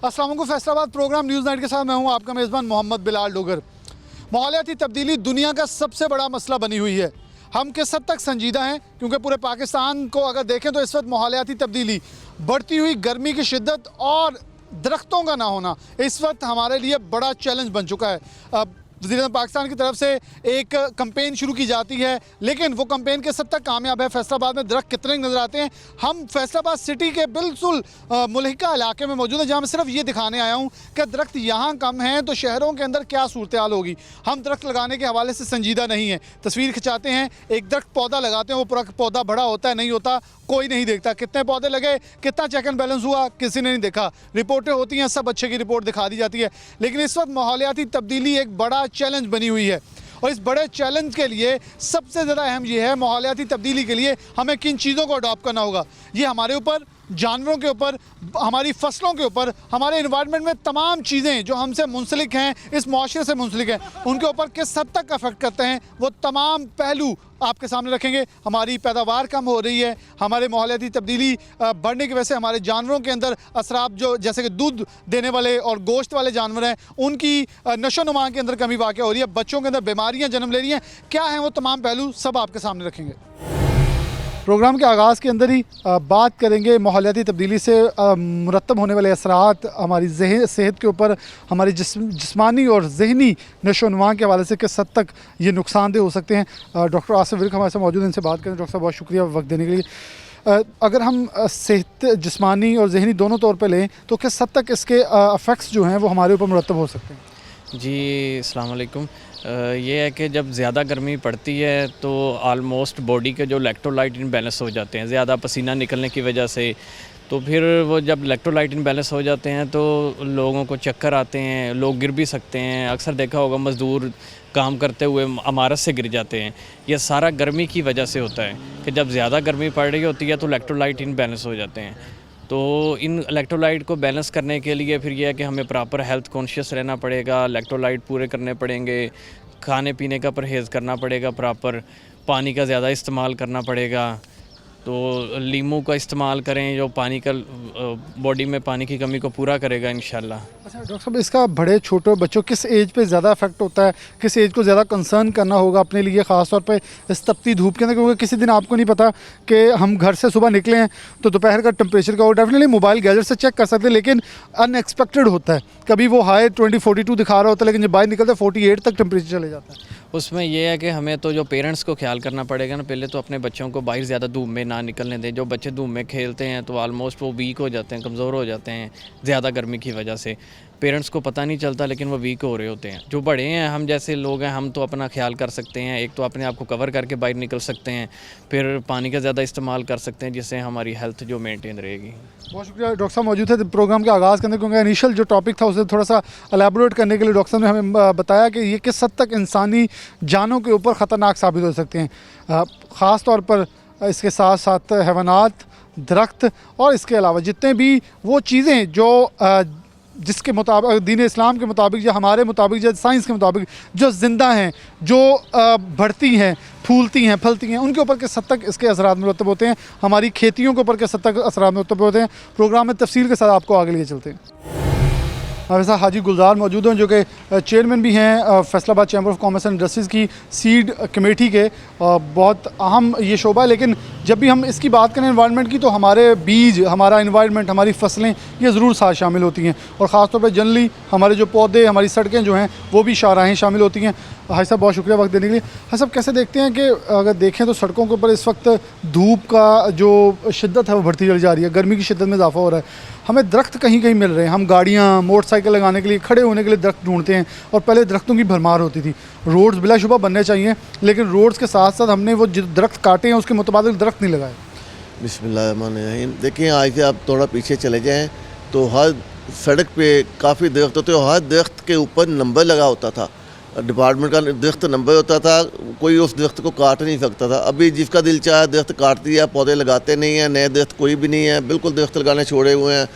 अस्सलाम वालेकुम। Faisalabad programme news night के साथ मैं हूं आपका मेज़बान मोहम्मद बिलाल डोगर। माहौलियाती तब्दीली दुनिया का सबसे बड़ा मसला बनी हुई है। हम किस हद तक संजीदा हैं, क्योंकि पूरे पाकिस्तान को अगर देखें तो इस वक्त माहौलियाती तब्दीली, बढ़ती हुई गर्मी की शिद्दत और दरख्तों का ना होना इस वक्त हमारे लिए बड़ा चैलेंज बन चुका है। वज़ीर-ए-आज़म पाकिस्तान की तरफ से एक कैंपेन शुरू की जाती है, लेकिन वो कैंपेन किस हद तक कामयाब है, फैसलाबाद में दरख्त कितने नज़र आते हैं। हम फैसलाबाद सिटी के बिल्कुल मुल्हिका इलाके में मौजूद है, जहाँ मैं सिर्फ ये दिखाने आया हूँ कि दरख्त यहाँ कम हैं तो शहरों के अंदर क्या सूरत हाल होगी। हम दरख्त लगाने के हवाले से संजीदा नहीं है। तस्वीर खिंचाते हैं, एक दरख्त पौधा लगाते हैं, वो पूरा पौधा बड़ा होता है नहीं होता कोई नहीं देखता। कितने पौधे लगे, कितना चेक एंड बैलेंस हुआ, किसी ने नहीं देखा। रिपोर्टें होती हैं, सब अच्छे की रिपोर्ट दिखा दी जाती है, लेकिन इस वक्त माहौलियाती तब्दीली एक बड़ा चैलेंज बनी हुई है। और इस बड़े चैलेंज के लिए सबसे ज़्यादा अहम ये है, माहौलियाती तब्दीली के लिए हमें किन चीज़ों को अडॉप्ट करना होगा। ये हमारे ऊपर, जानवरों के ऊपर, हमारी फसलों के ऊपर, हमारे इन्वायरमेंट में तमाम चीज़ें जो हमसे मुंसलिक हैं, इस मुआशरे से मुंसलिक हैं, उनके ऊपर किस हद तक अफेक्ट करते हैं, वो तमाम पहलू आपके सामने रखेंगे। हमारी पैदावार कम हो रही है, हमारे माहौलियाती तब्दीली बढ़ने की वजह से हमारे जानवरों के अंदर असराब, जो जैसे कि दूध देने वाले और गोश्त वाले जानवर हैं, उनकी नशो नुमा के अंदर कमी वाक़ हो रही है, बच्चों के अंदर बीमारियाँ जन्म ले रही हैं। क्या हैं वो तमाम पहलू, सब आपके सामने रखेंगे। प्रोग्राम के आगाज़ के अंदर ही बात करेंगे माहौलियाती तब्दीली से मुरतब होने वाले असरात हमारी सेहत के ऊपर, हमारी जिस्मानी और जहनी नशोनुमा के हवाले से किस हद तक ये नुकसानदेह हो सकते हैं। डॉक्टर आसिफ विर्क हमारे साथ मौजूद हैं, इनसे बात करें। डॉक्टर साहब बहुत शुक्रिया वक्त देने के लिए। अगर हम सेहत जिस्मानी और जहनी दोनों तौर पर लें तो किस हद तक इसके अफेक्ट्स जो हैं वो हमारे ऊपर मुरतब हो सकते हैं। जी अस्सलाम वालेकुम। ये है कि जब ज़्यादा गर्मी पड़ती है तो आलमोस्ट बॉडी के जो इलेक्ट्रोलाइट इनबैलेंस हो जाते हैं, ज़्यादा पसीना निकलने की वजह से। तो फिर वो जब इलेक्ट्रोलाइट इनबैलेंस हो जाते हैं तो लोगों को चक्कर आते हैं, लोग गिर भी सकते हैं। अक्सर देखा होगा मज़दूर काम करते हुए इमारत से गिर जाते हैं। यह सारा गर्मी की वजह से होता है कि जब ज़्यादा गर्मी पड़ रही होती है तो इलेक्ट्रोलाइट इनबैलेंस हो जाते हैं। तो इन इलेक्ट्रोलाइट को बैलेंस करने के लिए फिर यह है कि हमें प्रॉपर हेल्थ कॉन्शियस रहना पड़ेगा, इलेक्ट्रोलाइट पूरे करने पड़ेंगे, खाने पीने का परहेज़ करना पड़ेगा, प्रॉपर पानी का ज़्यादा इस्तेमाल करना पड़ेगा। तो लीमू का इस्तेमाल करें जो पानी का बॉडी में पानी की कमी को पूरा करेगा इंशाल्लाह। अच्छा डॉक्टर साहब, इसका बड़े छोटे बच्चों किस एज पे ज़्यादा इफेक्ट होता है, किस एज को ज़्यादा कंसर्न करना होगा अपने लिए, ख़ास तौर पे इस तपती धूप के अंदर, क्योंकि किसी दिन आपको नहीं पता कि हम घर से सुबह निकले हैं तो दोपहर का टेम्परेचर का वो डेफिनेटली मोबाइल गैजेट से चेक कर सकते हैं, लेकिन अनएक्सपेक्टेड होता है। कभी वो हाई 20-42 दिखा रहा होता है, लेकिन जब बाहर निकलता है 48 तक टेम्परेचर चले जाता है। उसमें यह है कि हमें तो जो पेरेंट्स को ख्याल करना पड़ेगा ना, पहले तो अपने बच्चों को बाहर ज़्यादा धूप में ना निकलने दें। जो बच्चे धूप में खेलते हैं तो ऑलमोस्ट वो वीक हो जाते हैं, कमज़ोर हो जाते हैं ज़्यादा गर्मी की वजह से। पेरेंट्स को पता नहीं चलता लेकिन वो वीक हो रहे होते हैं। जो बड़े हैं, हम जैसे लोग हैं, हम तो अपना ख्याल कर सकते हैं। एक तो अपने आप को कवर करके बाहर निकल सकते हैं, फिर पानी का ज़्यादा इस्तेमाल कर सकते हैं, जिससे हमारी हेल्थ जो मेंटेन रहेगी। बहुत शुक्रिया। डॉक्टर साहब मौजूद थे प्रोग्राम के आगाज़ के अंदर, क्योंकि इनिशियल जो टॉपिक था उसे थोड़ा सा एलैबोरेट करने के लिए डॉक्टर साहब ने हमें बताया कि ये किस हद तक इंसानी जानों के ऊपर ख़तरनाक साबित हो सकते हैं। ख़ास तौर पर इसके साथ साथ हैवानात, दरख्त और इसके अलावा जितने भी वो चीज़ें जो जिसके मुताबिक दीन इस्लाम के मुताबिक, या हमारे मुताबिक, या साइंस के मुताबिक जो ज़िंदा हैं, जो बढ़ती हैं, फूलती हैं, फलती हैं, उनके ऊपर किस हद तक इसके असरात मुरतब होते हैं, हमारी खेतियों के ऊपर किस हद तक असरात मुरतब होते हैं। प्रोग्राम में तफसील के साथ आपको आगे लिए चलते हैं। हमारे साथ हाजी गुलजार मौजूद हैं, जो कि चेयरमैन भी हैं Faisalabad chamber of commerce and industries की सीड कमेटी के। बहुत अहम ये शोबा है, लेकिन जब भी हम इसकी बात करें एनवायरनमेंट की, तो हमारे बीज, हमारा एनवायरनमेंट, हमारी फसलें, ये ज़रूर साथ शामिल होती हैं। और ख़ास तौर पर जनरली हमारे जो पौधे, हमारी सड़कें जो हैं, वो भी शाहराहें शामिल होती हैं। हाई साहब बहुत शुक्रिया वक्त देने के लिए। हाई साहब, कैसे देखते हैं कि अगर देखें तो सड़कों के ऊपर इस वक्त धूप का जो शिद्दत है वो बढ़ती चली जा रही है, गर्मी की शिद्दत में इजाफा हो रहा है, हमें दरख्त कहीं कहीं मिल रहे हैं, हम गाड़ियाँ, मोटरसाइकिल लगाने के लिए, खड़े होने के लिए दरख्त ढूंढते हैं, और पहले दरख्तों की भरमार होती थी। रोड्स बिलाशुबा बनने चाहिए, लेकिन रोड्स के साथ साथ हमने वो जो दरख्त काटे हैं उसके मुताबिक दरख्त नहीं लगाए। बिस्मिल्लाहिर्रहमानिर्रहीम। देखिए, आज से आप थोड़ा पीछे चले जाएँ तो हर सड़क पे काफ़ी दरख्त होते हैं, हर दरख्त के ऊपर नंबर लगा होता था, डिपार्टमेंट का दरख्त नंबर होता था, कोई उस दरख्त को काट नहीं सकता था। अभी जिसका दिल चाहे दरख्त काट दिया, पौधे लगाते नहीं हैं, नए दरख्त कोई भी नहीं है, बिल्कुल दरख्त लगाने छोड़े हुए हैं।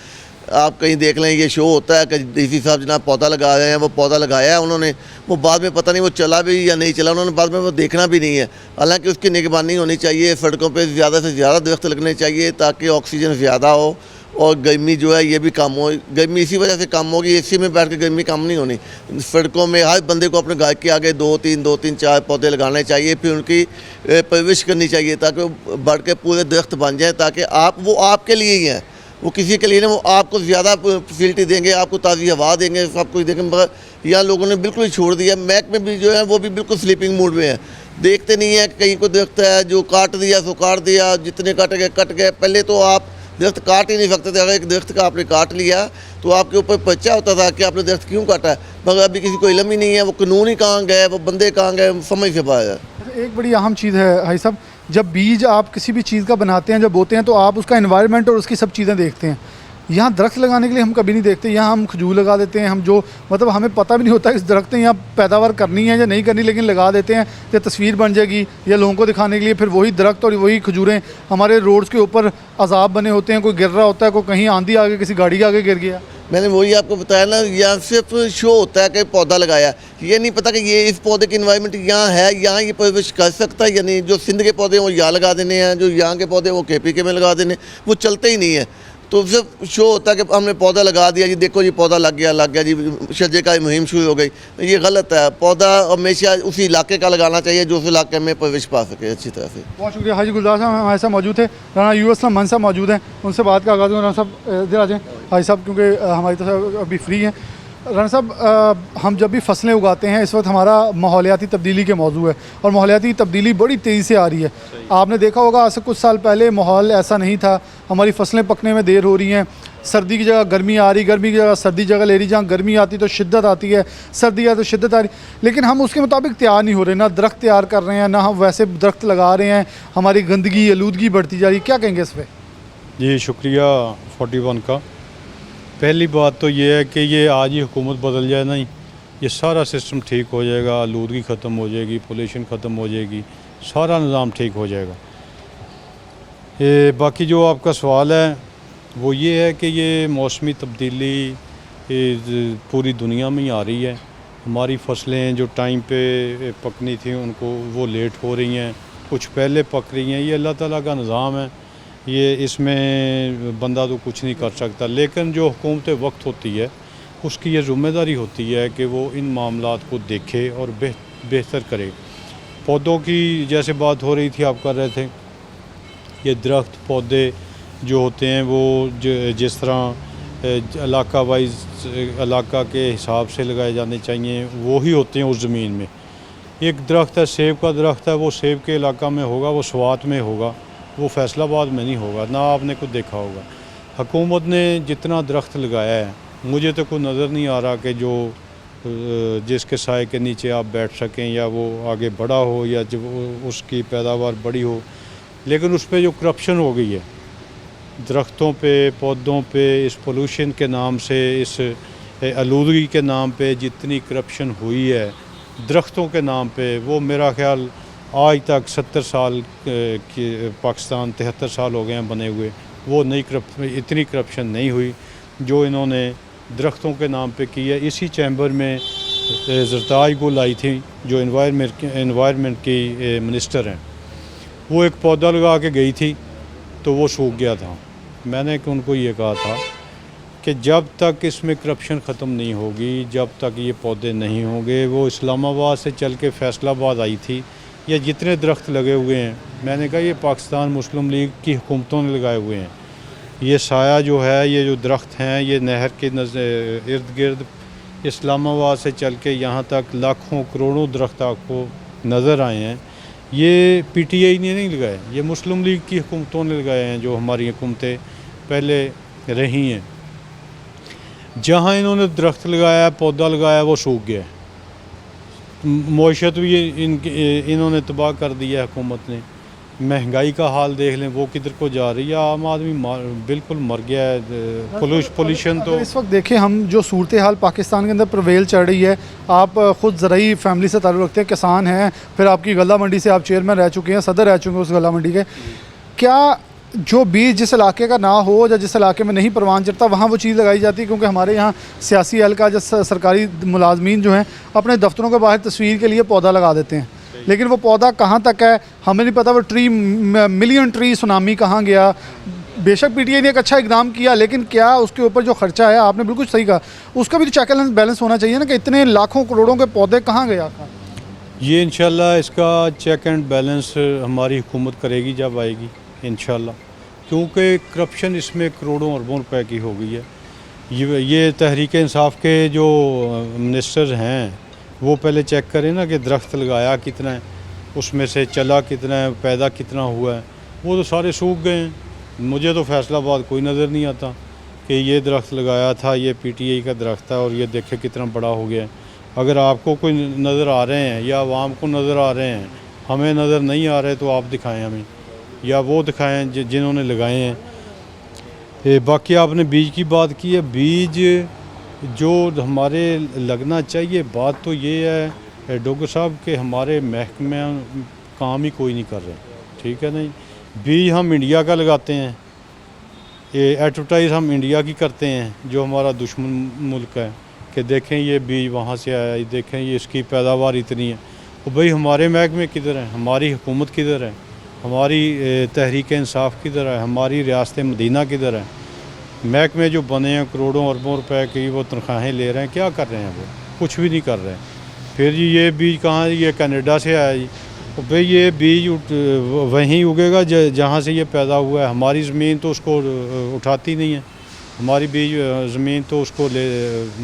आप कहीं देख लें, ये शो होता है कि डीसी साहब जनाब पौधा लगा रहे हैं, वो पौधा लगाया है उन्होंने, वो बाद में पता नहीं वो चला भी या नहीं चला, उन्होंने बाद में वो देखना भी नहीं है। हालांकि उसकी निगरानी होनी चाहिए, सड़कों पे ज़्यादा से ज़्यादा दरख्त लगने चाहिए ताकि ऑक्सीजन ज़्यादा हो और गर्मी जो है ये भी कम हो। गर्मी इसी वजह से कम होगी, एसी में बैठ के गर्मी कम नहीं होनी। सड़कों में हर बंदे को अपने घर के आगे 2-3 पौधे लगाने चाहिए, फिर उनकी परवरिश करनी चाहिए ताकि वो बढ़ के पूरे दरख्त बन जाए, ताकि वो आपके लिए ही हैं, वो किसी के लिए नहीं। वो आपको ज़्यादा फैसिलिटी देंगे, आपको ताज़ी हवा देंगे, सब कुछ देंगे, मगर यहाँ लोगों ने बिल्कुल ही छोड़ दिया। महकमे भी जो है वो भी बिल्कुल स्लीपिंग मूड में है, देखते नहीं है कहीं को दरख्त है जो काट दिया सो काट दिया, जितने कट गए। पहले तो आप दरख्त काट ही नहीं सकते थे। अगर एक दरख्त का आपने काट लिया तो आपके ऊपर पर्चा होता था कि आपने दरख्त क्यों काटा है, मगर अभी किसी को इल्म ही नहीं है। वो कानून ही कहाँ गए, वो बंदे कहाँ गए, समझ से बाहर है। एक बड़ी अहम चीज़ है भाई साहब, जब बीज आप किसी भी चीज़ का बनाते हैं, जब बोते हैं, तो आप उसका एनवायरनमेंट और उसकी सब चीज़ें देखते हैं। यहाँ दरख्त लगाने के लिए हम कभी नहीं देखते। यहाँ हम खजूर लगा देते हैं, हम जो मतलब हमें पता भी नहीं होता इस दरख्त ने यहाँ पैदावार करनी है या नहीं करनी, लेकिन लगा देते हैं कि तस्वीर बन जाएगी या लोगों को दिखाने के लिए। फिर वही दरख्त और वही खजूरें हमारे रोड्स के ऊपर अजाब बने होते हैं। कोई गिर रहा होता है, कोई कहीं आंधी आ गई, किसी गाड़ी के आगे गिर गया। मैंने वही आपको बताया ना, यहाँ सिर्फ शो होता है कि पौधा लगाया, ये नहीं पता कि ये इस पौधे की इन्वायरमेंट यहाँ है, यहाँ ये परवरिश कर सकता है या नहीं। जो सिंध के पौधे वो यहाँ लगा देने हैं, जो यहाँ के पौधे वो KPK में लगा देने, वो चलते ही नहीं है। तो सिर्फ शो होता है कि हमने पौधा लगा दिया जी, देखो जी पौधा लग गया जी, शजे का मुहिम शुरू हो गई। ये गलत है। पौधा हमेशा उसी इलाके का लगाना चाहिए जो उस इलाके में प्रवेश पा सके अच्छी तरह से। बहुत शुक्रिया हाजी गुलजार साहब, हमारे साथ मौजूद थे। राना यूएस मन साहब मौजूद हैं, उनसे बात का आगाज़। राना साहब इधर आ जाएँ हाजी साहब, क्योंकि हमारी तरफ अभी फ्री हैं। राना साहब, हम जब भी फसलें उगाते हैं, इस वक्त हमारा माहौलियाती तब्दीली के मौजू है, और माहौलियाती तब्दीली बड़ी तेज़ी से आ रही है। आपने देखा होगा आज से कुछ साल पहले माहौल ऐसा नहीं था, हमारी फसलें पकने में देर हो रही हैं, सर्दी की जगह गर्मी आ रही, गर्मी की जगह सर्दी जगह ले रही। जहाँ गर्मी आती तो शिद्दत आती है, सर्दी आती तो शिद्दत आ रही, लेकिन हम उसके मुताबिक तैयार नहीं हो रहे। ना दरख्त तैयार कर रहे हैं, ना हम वैसे दरख्त लगा रहे हैं, हमारी गंदगी आलूदगी बढ़ती जा रही। क्या कहेंगे इस पर? जी शुक्रिया 41 का। पहली बात तो ये है कि ये आज ही हुकूमत बदल जाए नहीं, ये सारा सिस्टम ठीक हो जाएगा, आलूदगी ख़त्म हो जाएगी, पोल्यूशन ख़त्म हो जाएगी, सारा निज़ाम ठीक हो जाएगा। बाकी जो आपका सवाल है वो ये है कि ये मौसमी तब्दीली पूरी दुनिया में ही आ रही है। हमारी फसलें जो टाइम पे पकनी थी उनको वो लेट हो रही हैं, कुछ पहले पक रही हैं। ये अल्लाह ताला का निज़ाम है, ये इसमें बंदा तो कुछ नहीं कर सकता। लेकिन जो हुकूमत वक्त होती है उसकी ये ज़िम्मेदारी होती है कि वो इन मामलात को देखे और बेहतर करे। पौधों की जैसे बात हो रही थी, आप कर रहे थे, ये दरख्त पौधे जो होते हैं वो जिस तरह इलाका वाइज इलाका के हिसाब से लगाए जाने चाहिए, वो ही होते हैं उस ज़मीन में। एक दरख्त है, सेब का दरख्त है, वो सेब के इलाका में होगा, वो स्वात में होगा, वो फैसलाबाद में नहीं होगा। ना आपने कुछ देखा होगा। हुकूमत ने जितना दरख्त लगाया है, मुझे तो कोई नज़र नहीं आ रहा कि जो जिसके साए के नीचे आप बैठ सकें या वो आगे बड़ा हो या जब उसकी पैदावार बड़ी हो। लेकिन उस पर जो करप्शन हो गई है दरख्तों पे, पौधों पे, इस पोल्यूशन के नाम से, इस आलूदगी के नाम पे जितनी करप्शन हुई है दरख्तों के नाम पे, वो मेरा ख्याल आज तक 70 साल की पाकिस्तान 73 साल हो गए हैं बने हुए, वो इतनी करप्शन नहीं हुई जो इन्होंने दरख्तों के नाम पे की है। इसी चैम्बर में ज़रदाई गुल आई थी जो एनवायरनमेंट की मिनिस्टर हैं, वो एक पौधा लगा के गई थी तो वो सूख गया था। मैंने उनको ये कहा था कि जब तक इसमें करप्शन ख़त्म नहीं होगी, जब तक ये पौधे नहीं होंगे। वो इस्लामाबाद से चल के फैसलाबाद आई थी, ये जितने दरख्त लगे हुए हैं, मैंने कहा ये पाकिस्तान मुस्लिम लीग की हुकूमतों ने लगाए हुए हैं। ये साया जो है, ये जो दरख्त हैं, ये नहर के इर्द गिर्द इस्लामाबाद से चल के यहाँ तक लाखों करोड़ों दरख्त आपको नज़र आए हैं। ये PTI ने नहीं लगाए, ये मुस्लिम लीग की हुकूमतों ने लगाए हैं, जो हमारी हुकूमतें पहले रही हैं। जहाँ इन्होंने दरख्त लगाया, पौधा लगाया, वो सूख गया। मईशत भी इन्होंने तबाह कर दिया हुकूमत ने। महंगाई का हाल देख लें, वो किधर को जा रही है। आम आदमी बिल्कुल मर गया है। पोल्यूशन तो इस वक्त देखें, हम जो सूरत हाल पाकिस्तान के अंदर प्रवेल चढ़ रही है, आप ख़ुद ज़राई फैमिली से ताल्लुक़ रखते हैं, किसान हैं, फिर आपकी गला मंडी से आप चेयरमैन रह चुके हैं, सदर रह चुके हैं उस गला मंडी के। क्या जो बीज जिस इलाके का ना हो या जिस इलाके में नहीं परवान चढ़ता, वहाँ वो चीज़ लगाई जाती है? क्योंकि हमारे यहाँ सियासी हल्का जो सरकारी मुलाजमीन जो हैं अपने दफ्तरों के बाहर तस्वीर के लिए पौधा लगा देते हैं, लेकिन वो पौधा कहाँ तक है हमें नहीं पता। वो ट्री, मिलियन ट्री सुनामी कहाँ गया, बेशक पीटीआई ने एक अच्छा इकदाम किया, लेकिन क्या उसके ऊपर जो खर्चा है, आपने बिल्कुल सही कहा, उसका भी तो चेक एंड बैलेंस होना चाहिए ना कि इतने लाखों करोड़ों के पौधे कहाँ गए आखिर? ये इंशाल्लाह इसका चेक एंड बैलेंस हमारी हुकूमत करेगी जब आएगी इंशाल्लाह, क्योंकि करप्शन इसमें करोड़ों अरबों रुपए की हो गई है। ये तहरीक इंसाफ के जो मिनिस्टर्स हैं वो पहले चेक करें ना कि दरख्त लगाया कितना है, उसमें से चला कितना है, पैदा कितना हुआ है। वो तो सारे सूख गए हैं। मुझे तो फैसलाबाद कोई नज़र नहीं आता कि ये दरख्त लगाया था, ये पीटीआई का दरख्त है और ये देखे कितना बड़ा हो गया है। अगर आपको कोई नज़र आ रहे हैं या आवाम को नज़र आ रहे हैं, हमें नज़र नहीं आ रहे, तो आप दिखाएं हमें, या वो दिखाएं जिन्होंने लगाए हैं। बाकी आपने बीज की बात की है, बीज जो हमारे लगना चाहिए, बात तो ये है डॉक्टर साहब कि हमारे महकमे काम ही कोई नहीं कर रहे, ठीक है नहीं। बीज हम इंडिया का लगाते हैं, ये एडवर्टाइज़ हम इंडिया की करते हैं जो हमारा दुश्मन मुल्क है, कि देखें ये बीज वहाँ से आया, ये देखें ये इसकी पैदावार इतनी है। तो भाई हमारे महकमे किधर हैं, हमारी हुकूमत किधर है, हमारी तहरीक इंसाफ किधर है, हमारी रियासत मदीना किधर है? महकमे जो बने हैं करोड़ों अरबों रुपए की वो तनख्वाहें ले रहे हैं, क्या कर रहे हैं? वो कुछ भी नहीं कर रहे हैं। फिर जी ये बीज कहाँ, ये कनाडा से आया जी, तो भाई ये बीज वहीं उगेगा जहाँ से ये पैदा हुआ है। हमारी ज़मीन तो उसको उठाती नहीं है, हमारी बीज ज़मीन तो उसको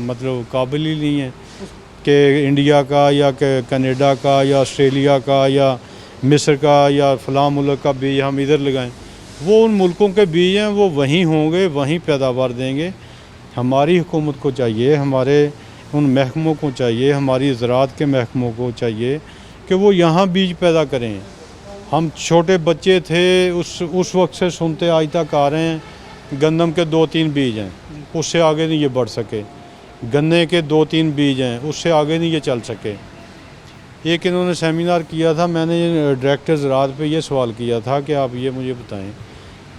मतलब काबिल ही नहीं है कि इंडिया का या कनाडा का या ऑस्ट्रेलिया का या मिस्र का या फ़लाँ मुल्क का बीज हम इधर लगाएं। वो उन मुल्कों के बीज हैं, वो वहीं होंगे, वहीं पैदावार देंगे। हमारी हुकूमत को चाहिए, हमारे उन महकमों को चाहिए, हमारी ज़राअत के महकमों को चाहिए कि वो यहाँ बीज पैदा करें। हम छोटे बच्चे थे उस वक्त से सुनते आज तक आ रहे हैं, गंदम के 2-3 बीज हैं, उससे आगे नहीं ये बढ़ सके। गन्ने के 2-3 बीज हैं, उससे आगे नहीं ये चल सके। एक इन्होंने सेमिनार किया था, मैंने डायरेक्टर ज़राअत पे ये सवाल किया था कि आप ये मुझे बताएं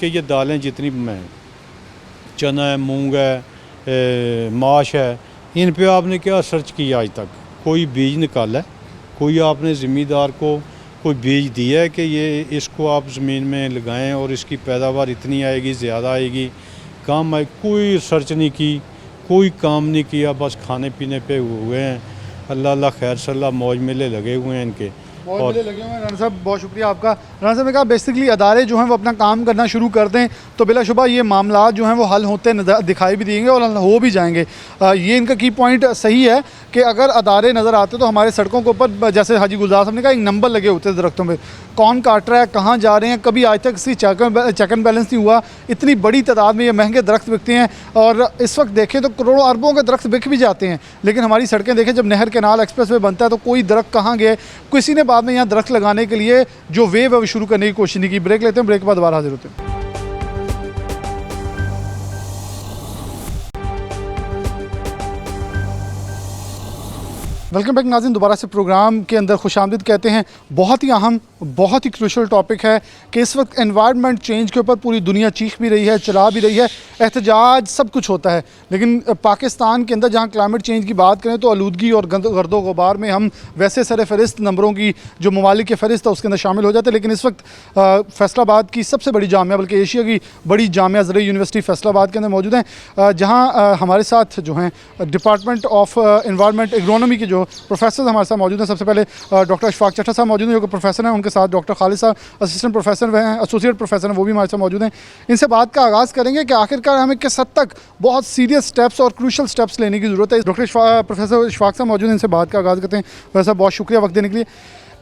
कि ये दालें जितनी हैं, चना है, मूंग है, माश है, इन पे आपने क्या सर्च किया आज तक? कोई बीज निकाला है? कोई आपने ज़मींदार को कोई बीज दिया है कि ये इसको आप ज़मीन में लगाएं और इसकी पैदावार इतनी आएगी, ज़्यादा आएगी, काम आए? कोई सर्च नहीं की, कोई काम नहीं किया, बस खाने पीने पे हुए हैं। अल्लाह अल्लाह खैर सल्ला, मौज मेले लगे हुए हैं इनके। बहुत लगे हुए हैं। राना साहब बहुत शुक्रिया आपका। राना साहब ने कहा बेसिकली अदारे जो हैं वो अपना काम करना शुरू कर दें तो बिलाशुबा ये मामला जो हैं वो हल होते दिखाई भी देंगे और हो भी जाएंगे। ये इनका की पॉइंट सही है कि अगर अदारे नज़र आते तो हमारे सड़कों के ऊपर, जैसे हाजी गुलजार साहब ने कहा, एक नंबर लगे होते हैं दरख्तों में, कौन काट रहा है, कहाँ जा रहे हैं। कभी आज तक किसी चेक एंड बैलेंस नहीं हुआ। इतनी बड़ी तादाद में ये महंगे दरख्त बिकते हैं और इस वक्त देखें तो करोड़ों अरबों के दरख्त बिक भी जाते हैं, लेकिन हमारी सड़कें देखें, जब नहर केनाल एक्सप्रेस वे बनता है तो कोई दरख्त कहाँ गए। किसी ने बाद में यहाँ दरख्त लगाने के लिए जो वेव है वो शुरू करने की कोशिश नहीं की। ब्रेक लेते हैं, ब्रेक के बाद दोबारा हाजिर होते हैं। वेलकम बैक नाज़रीन, दोबारा से प्रोग्राम के अंदर खुशामदीद कहते हैं। बहुत ही अहम, बहुत ही क्रूशल टॉपिक है कि इस वक्त एनवायरनमेंट चेंज के ऊपर पूरी दुनिया चीख भी रही है, चला भी रही है, एहतजाज सब कुछ होता है, लेकिन पाकिस्तान के अंदर जहाँ क्लाइमेट चेंज की बात करें तो आलूदगी और गर्दो गुबार में हम वैसे सर फहरिस्त नंबरों की जो ममालिक की फ़हरिस्त है उसके अंदर शामिल हो जाते हैं। लेकिन इस वक्त फैसलाबाद की सबसे बड़ी जामिया, बल्कि एशिया की बड़ी जामिया ज़रूरी यूनिवर्सिटी फैसलाबाद के अंदर मौजूद हैं, जहाँ हमारे साथ जो हैं डिपार्टमेंट ऑफ एनवायरनमेंट एग्रोनॉमी के जो प्रोफेसर हमारे साथ मौजूद हैं। सबसे पहले डॉक्टर अशफाक चट्टा साहब मौजूद हैं जो कि प्रोफेसर हैं, उनके साथ डॉक्टर खालिद साहब असिस्टेंट प्रोफेसर हैं, एसोसिएट प्रोफेसर हैं, वो भी हमारे साथ मौजूद हैं। इनसे बात का आगाज़ करेंगे कि आखिरकार हमें किस हद तक बहुत सीरियस स्टेप्स और क्रूशल स्टेप्स लेने की ज़रूरत है। डॉक्टर प्रोफेसर अशफाक साहब मौजूद हैं, इनसे बात का आगाज़ करते हैं। वैसा बहुत शुक्रिया वक्त देने के लिए।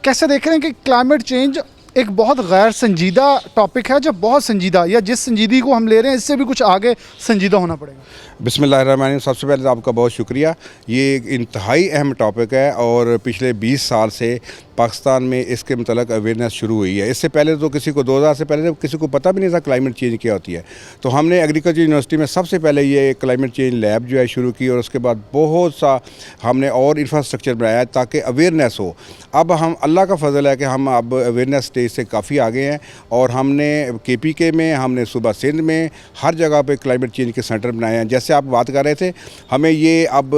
कैसे देख रहे हैं कि क्लाइमेट चेंज एक बहुत गैर संजीदा टॉपिक है, जब बहुत संजीदा, या जिस संजीदगी को हम ले रहे हैं इससे भी कुछ आगे संजीदा होना पड़ेगा। बिस्मिल्लाहिर्रहमानिर्रहीम। सबसे पहले तो आपका बहुत शुक्रिया। ये एक इंतहाई अहम टॉपिक है और पिछले 20 साल से पाकिस्तान में इसके मतलब अवेयरनेस शुरू हुई है। इससे पहले तो किसी को 2000 से पहले तो किसी को पता भी नहीं था क्लाइमेट चेंज क्या होती है। तो हमने एग्रीकल्चर यूनिवर्सिटी में सबसे पहले ये क्लाइमेट चेंज लैब जो है शुरू की और उसके बाद बहुत सा हमने और इंफ्रास्ट्रक्चर बनाया ताकि अवेयरनेस हो। अब हम अल्लाह का फजल है कि हम अब अवेयरनेस स्टेज से काफ़ी आगे हैं और हमने KPK में, हमने सूबा सिंध में, हर जगह पे क्लाइमेट चेंज के सेंटर बनाए हैं। जैसे आप बात कर रहे थे, हमें ये अब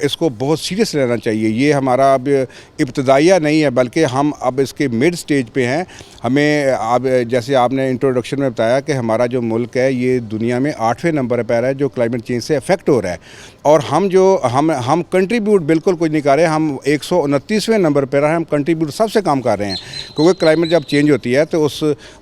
इसको बहुत सीरियस लेना चाहिए। ये हमारा अब इब्तदाइया नहीं है, बल्कि हम अब इसके मिड स्टेज पे हैं। हमें अब जैसे आपने इंट्रोडक्शन में बताया कि हमारा जो मुल्क है ये दुनिया में 8वें नंबर पर है जो क्लाइमेट चेंज से अफेक्ट हो रहा है, और हम कंट्रीब्यूट बिल्कुल कुछ नहीं कर रहे। हम 129वें नंबर पर हैं, हम कंट्रीब्यूट सबसे काम कर रहे हैं, क्योंकि क्लाइमेट जब चेंज होती है तो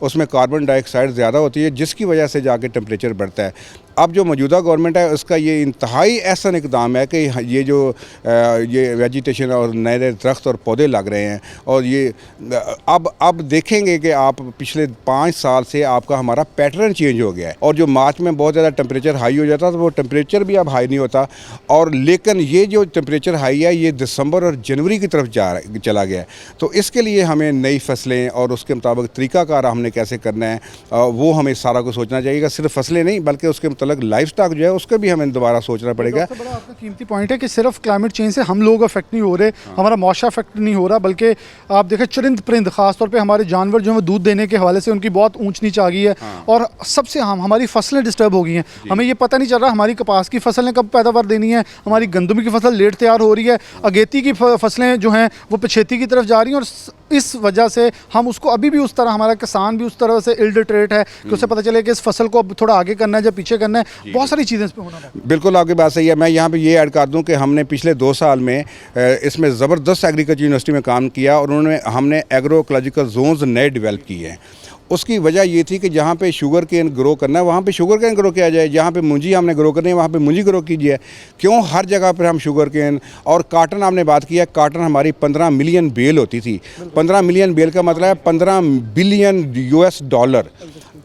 उसमें कार्बन डाइऑक्साइड ज़्यादा होती है, जिसकी वजह से जाके टेम्परेचर बढ़ता है। अब जो मौजूदा गवर्नमेंट है उसका ये इंतहाई एहसन इकदाम है कि ये वेजिटेशन और नए नए दरख्त और पौधे लग रहे हैं, और ये अब देखेंगे कि आप पिछले 5 साल से आपका हमारा पैटर्न चेंज हो गया है, और जो मार्च में बहुत ज़्यादा टेम्परेचर हाई हो जाता तो वो टेम्परेचर भी अब हाई नहीं होता, और लेकिन ये जो टेम्परेचर हाई है ये दिसंबर और जनवरी की तरफ चला गया है। तो इसके लिए हमें नई फसलें और उसके मुताबिक तरीक़ाकार हमने कैसे करना है वो हमें सारा कुछ सोचना चाहिए। सिर्फ फसलें नहीं बल्कि उसके मतलब लाइफ स्टॉक जो है उसका भी हमें दोबारा सोचना पड़ेगा। सबसे बड़ा आपका कीमती पॉइंट है कि सिर्फ क्लाइमेट चेंज से हम लोग अफेक्ट नहीं हो रहे, हमारा माशरा अफेक्ट नहीं हो रहा, बल्कि आप देखें चरिंद परिंद खासतौर पे हमारे जानवर जो है दूध देने के हवाले से उनकी बहुत ऊंच नीच आ गई है, और सबसे हमारी फसलें डिस्टर्ब हो गई हैं। हमें ये पता नहीं चल रहा हमारी कपास की फसल ने कब पैदावार देनी है, हमारी गंदम की फसल लेट तैयार हो रही है, अगेती की फसलें जो हैं वो पछेती की तरफ जा रही हैं, और इस वजह से हम उसको अभी भी उस तरह, हमारा किसान भी उस तरह से इल्डट्रेट है कि उसे पता चले कि इस फसल को अब थोड़ा आगे करना है या पीछे करना है। बहुत सारी चीज़ें इस पे होना है। बिल्कुल आपकी बात सही है। मैं यहाँ पे ये ऐड कर दूँ कि हमने पिछले 2 साल में इसमें ज़बरदस्त एग्रीकल्चर यूनिवर्सिटी में काम किया, और हमने एग्रो इकोलॉजिकल जोन्स नए डेवलप किए हैं। उसकी वजह ये थी कि जहाँ पे शुगर केन ग्रो करना है वहाँ पे शुगर केन ग्रो किया जाए, जहाँ पे मूंजी हमने ग्रो करनी है वहाँ पे मूंजी ग्रो कीजिए। क्यों हर जगह पर हम शुगर केन और काटन, आपने बात किया, काटन हमारी 15 मिलियन बेल होती थी। 15 मिलियन बेल का मतलब है 15 बिलियन US$।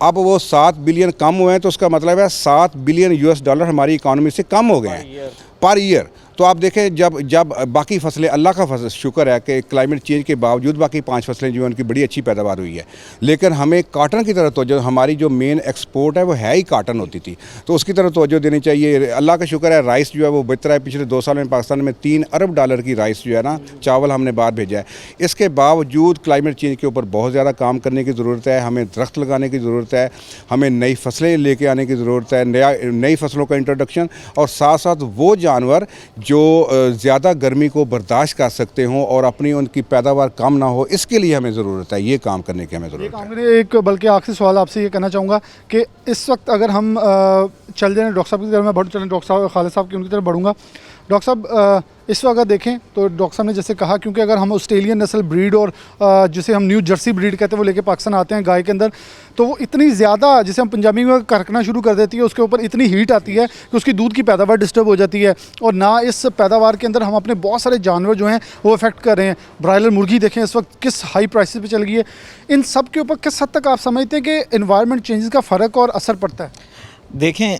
अब वो 7 बिलियन कम हुए हैं, तो उसका मतलब है 7 बिलियन US$ हमारी इकॉनमी से कम हो गए हैं पर ईयर। तो आप देखें जब बाकी फसलें, अल्लाह का शुक्र है कि क्लाइमेट चेंज के बावजूद बाकी 5 फसलें जो हैं उनकी बड़ी अच्छी पैदावार हुई है, लेकिन हमें काटन की तरफ तवज्जो, हमारी जो मेन एक्सपोर्ट है वो है ही काटन होती थी, तो उसकी तरफ तवज्जो देनी चाहिए। अल्लाह का शुक्र है राइस जो है वो बेहतर है। पिछले 2 साल में पाकिस्तान में $3 अरब की राइस जो है ना, चावल हमने बाहर भेजा है। इसके बावजूद क्लाइमेट चेंज के ऊपर बहुत ज़्यादा काम करने की ज़रूरत है, हमें दरख्त लगाने की ज़रूरत है, हमें नई फसलें लेके आने की ज़रूरत है, नई फसलों का इंट्रोडक्शन, और साथ साथ वो जानवर जो ज़्यादा गर्मी को बर्दाश्त कर सकते हों और अपनी उनकी पैदावार कम ना हो, इसके लिए हमें ज़रूरत है, ये काम करने की हमें ज़रूरत है। एक बल्कि आखिरी सवाल आपसे ये करना चाहूँगा कि इस वक्त अगर हम चल जाएँ डॉक्टर साहब की तरफ, मैं बढ़ चलें डॉक्टर साहब खालिद साहब की उनकी तरफ बढ़ूँगा। डॉक्टर साहब इस वक्त अगर देखें तो डॉक्टर साहब ने जैसे कहा, क्योंकि अगर हम ऑस्ट्रेलियन नस्ल ब्रीड और जिसे हम न्यू जर्सी ब्रीड कहते हैं वो लेके पाकिस्तान आते हैं गाय के अंदर, तो वो इतनी ज़्यादा, जिसे हम पंजाबी में करकना शुरू कर देती है, उसके ऊपर इतनी हीट आती है कि उसकी दूध की पैदावार डिस्टर्ब हो जाती है, और ना इस पैदावार के अंदर हम अपने बहुत सारे जानवर जो हैं वो अफेक्ट कर रहे हैं। ब्रायलर मुर्गी देखें इस वक्त किस हाई प्राइसेस पे चल गई है। इन सब के ऊपर किस हद तक आप समझते हैं कि एनवायरनमेंट चेंजेस का फ़र्क और असर पड़ता है? देखें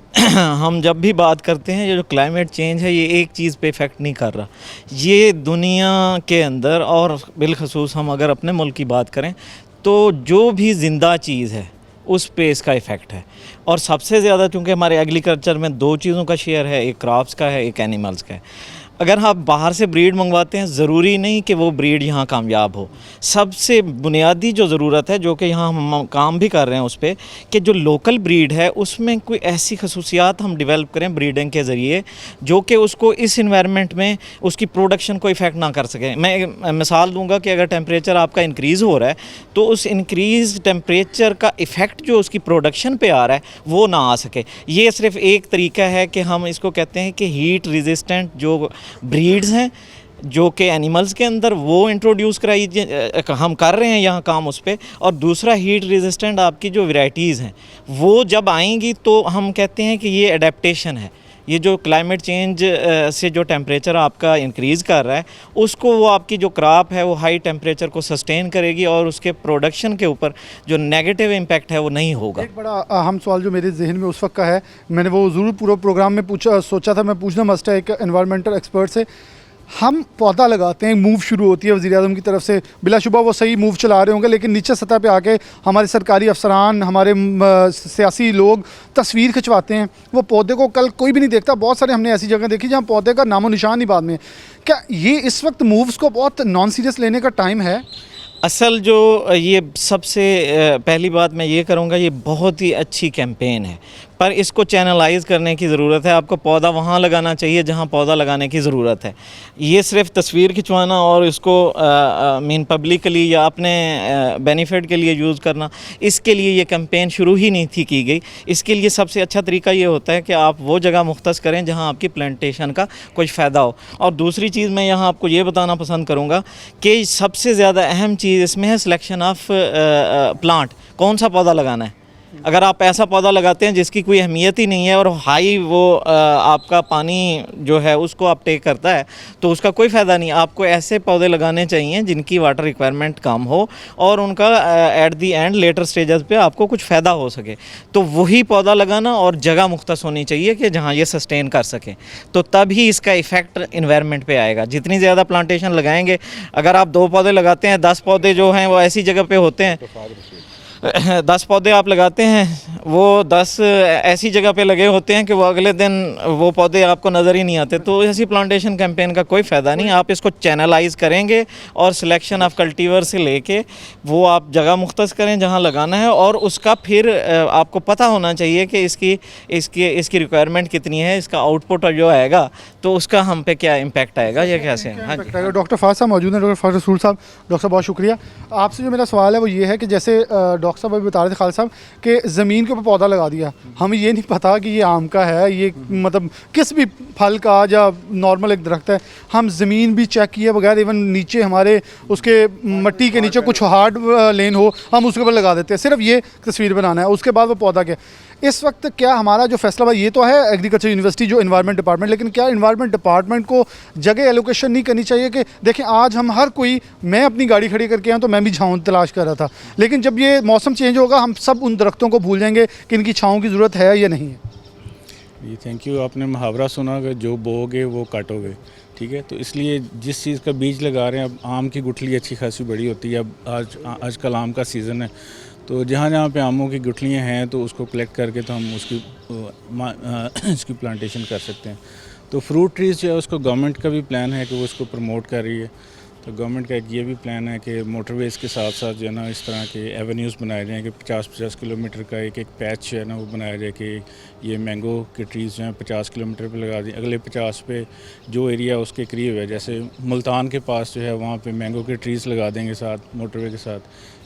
हम जब भी बात करते हैं, ये जो क्लाइमेट चेंज है ये एक चीज़ पे इफ़ेक्ट नहीं कर रहा, ये दुनिया के अंदर, और बिलखसूस हम अगर अपने मुल्क की बात करें तो जो भी ज़िंदा चीज़ है उस पे इसका इफ़ेक्ट है। और सबसे ज़्यादा चूँकि हमारे एग्रीकल्चर में 2 चीज़ों का शेयर है, एक क्रॉप्स का है, एक एनिमल्स का है। अगर आप बाहर से ब्रीड मंगवाते हैं, ज़रूरी नहीं कि वो ब्रीड यहाँ कामयाब हो। सबसे बुनियादी जो ज़रूरत है, जो कि यहाँ हम काम भी कर रहे हैं उस पर, कि जो लोकल ब्रीड है उसमें कोई ऐसी खसूसियात हम डेवलप करें ब्रीडिंग के ज़रिए जो कि उसको इस इन्वायरमेंट में उसकी प्रोडक्शन को इफ़ेक्ट ना कर सकें। मैं मिसाल दूंगा कि अगर टेम्परेचर आपका इंक्रीज़ हो रहा है तो उस इंक्रीज़ टेम्परेचर का इफ़ेक्ट जो उसकी प्रोडक्शन पे आ रहा है वो ना आ सके। ये सिर्फ एक तरीका है कि हम इसको कहते हैं कि हीट रेजिस्टेंट जो ब्रीड्स हैं जो कि एनिमल्स के अंदर, वो इंट्रोड्यूस कराई, हम कर रहे हैं यहाँ काम उस पर। और दूसरा हीट रेजिस्टेंट आपकी जो वैरायटीज़ हैं वो जब आएंगी तो हम कहते हैं कि ये अडेप्टेशन है। ये जो क्लाइमेट चेंज से जो टेम्परेचर आपका इंक्रीज़ कर रहा है उसको, वो आपकी जो क्रॉप है वो हाई टेम्परेचर को सस्टेन करेगी और उसके प्रोडक्शन के ऊपर जो नेगेटिव इम्पैक्ट है वो नहीं होगा। एक बड़ा अहम सवाल जो मेरे जहन में उस वक्त का है, मैंने वो ज़रूर पूरा प्रोग्राम में सोचा था मैं पूछना मस्ट है एक एनवायरमेंटल एक्सपर्ट से। हम पौधा लगाते हैं, मूव शुरू होती है वज़ीर-ए-आज़म की तरफ से, बिलाशुबा वो सही मूव चला रहे होंगे, लेकिन नीचे सतह पे आके हमारे सरकारी अफसरान, हमारे सियासी लोग तस्वीर खिंचवाते हैं। वो पौधे को कल कोई भी नहीं देखता। बहुत सारे हमने ऐसी जगह देखी जहाँ पौधे का नामो निशान ही बाद में। क्या ये इस वक्त मूव्स को बहुत नॉन सीरियस लेने का टाइम है? असल जो ये सबसे पहली बात मैं ये करूँगा, ये बहुत ही अच्छी कैंपेन है। पर इसको चैनलाइज करने की ज़रूरत है। आपको पौधा वहाँ लगाना चाहिए जहाँ पौधा लगाने की ज़रूरत है। ये सिर्फ तस्वीर खिंचवाना और इसको मीन पब्लिकली या अपने बेनिफिट के लिए यूज़ करना, इसके लिए ये कैंपेन शुरू ही नहीं थी की गई। इसके लिए सबसे अच्छा तरीका ये होता है कि आप वो जगह मुख्तस करें जहाँ आपकी प्लांटेशन का कुछ फ़ायदा हो। और दूसरी चीज़ मैं यहाँ आपको ये बताना पसंद करूँगा कि सबसे ज़्यादा अहम चीज़ इसमें है सिलेक्शन ऑफ प्लांट, कौन सा पौधा लगाना है। अगर आप ऐसा पौधा लगाते हैं जिसकी कोई अहमियत ही नहीं है और हाई वो आपका पानी जो है उसको आप टेक करता है, तो उसका कोई फ़ायदा नहीं। आपको ऐसे पौधे लगाने चाहिए जिनकी वाटर रिक्वायरमेंट कम हो और उनका at the and later stages पे आपको कुछ फ़ायदा हो सके, तो वही पौधा लगाना और जगह मुख्तस होनी चाहिए कि जहाँ ये सस्टेन कर सके, तो तभी इसका इफ़ेक्ट इन्वायरमेंट पे आएगा। जितनी ज़्यादा प्लांटेशन लगाएंगे, अगर आप 2 पौधे लगाते हैं, 10 पौधे जो हैं वो ऐसी जगह पे होते हैं, 10 पौधे आप लगाते हैं, वो 10 ऐसी जगह पे लगे होते हैं कि वो अगले दिन वो पौधे आपको नज़र ही नहीं आते। तो ऐसी प्लांटेशन कैंपेन का कोई फ़ायदा नहीं। आप इसको चैनलाइज करेंगे और सिलेक्शन ऑफ कल्टीवर से लेके वो आप जगह मुख्तस करें जहाँ लगाना है, और उसका फिर आपको पता होना चाहिए कि इसकी रिक्वायरमेंट कितनी है, इसका आउटपुट जो आएगा तो उसका हम पे क्या इम्पैक्ट आएगा या कैसे। हाँ जी, डॉक्टर फाज साहब मौजूद हैं, डॉक्टर फाज रसूल साहब। डॉक्टर साहब बहुत शुक्रिया। आपसे जो मेरा सवाल है वो ये है कि जैसे डॉक्टर साहब अभी बता रहे थे खालिद साहब कि ज़मीन के ऊपर पौधा लगा दिया, हमें ये नहीं पता कि ये आम का है, ये मतलब किस भी फल का या नॉर्मल एक दरख्त है, हम ज़मीन भी चेक किए बगैर, इवन नीचे हमारे उसके मिट्टी के नीचे कुछ हार्ड लेन हो हम उसके ऊपर लगा देते हैं, सिर्फ ये तस्वीर बनाना है, उसके बाद वो पौधा क्या। इस वक्त क्या हमारा जो फैसला ये तो है एग्रीकल्चर यूनिवर्सिटी जो इन्वायरमेंट डिपार्टमेंट, लेकिन क्या इन्वायरमेंट डिपार्टमेंट को जगह एलोकेशन नहीं करनी चाहिए कि देखें आज हम हर कोई, मैं अपनी गाड़ी खड़ी करके आया तो मैं भी छाँव तलाश कर रहा था, लेकिन जब ये मौसम चेंज होगा हम सब उन दरख्तों को भूल जाएंगे कि इनकी छाँव की ज़रूरत है या नहीं है। जी थैंक यू। आपने मुहावरा सुना कि जो बोओगे वो काटोगे, ठीक है। तो इसलिए जिस चीज़ का बीज लगा रहे हैं, अब आम की गुठली अच्छी खासी बड़ी होती है, अब आजकल आम का सीज़न है, तो जहाँ जहाँ पे आमों की गुठलियाँ हैं तो उसको कलेक्ट करके तो हम इसकी प्लांटेशन कर सकते हैं। तो फ्रूट ट्रीज़ जो है उसको गवर्नमेंट का भी प्लान है कि वो इसको प्रमोट कर रही है। तो गवर्नमेंट का एक ये भी प्लान है कि मोटरवेज़ के साथ साथ जो है ना इस तरह के एवेन्यूज़ बनाए जाएँ कि 50-50 किलोमीटर का एक पैच जो है ना वो बनाया जाए कि ये मैंगो के ट्रीज़ जो हैं 50 किलोमीटर पे लगा दें, अगले 50 पे जो एरिया उसके करीब है, जैसे मुल्तान के पास जो है वहाँ पे मैंगो के ट्रीज़ लगा देंगे साथ मोटरवे के साथ।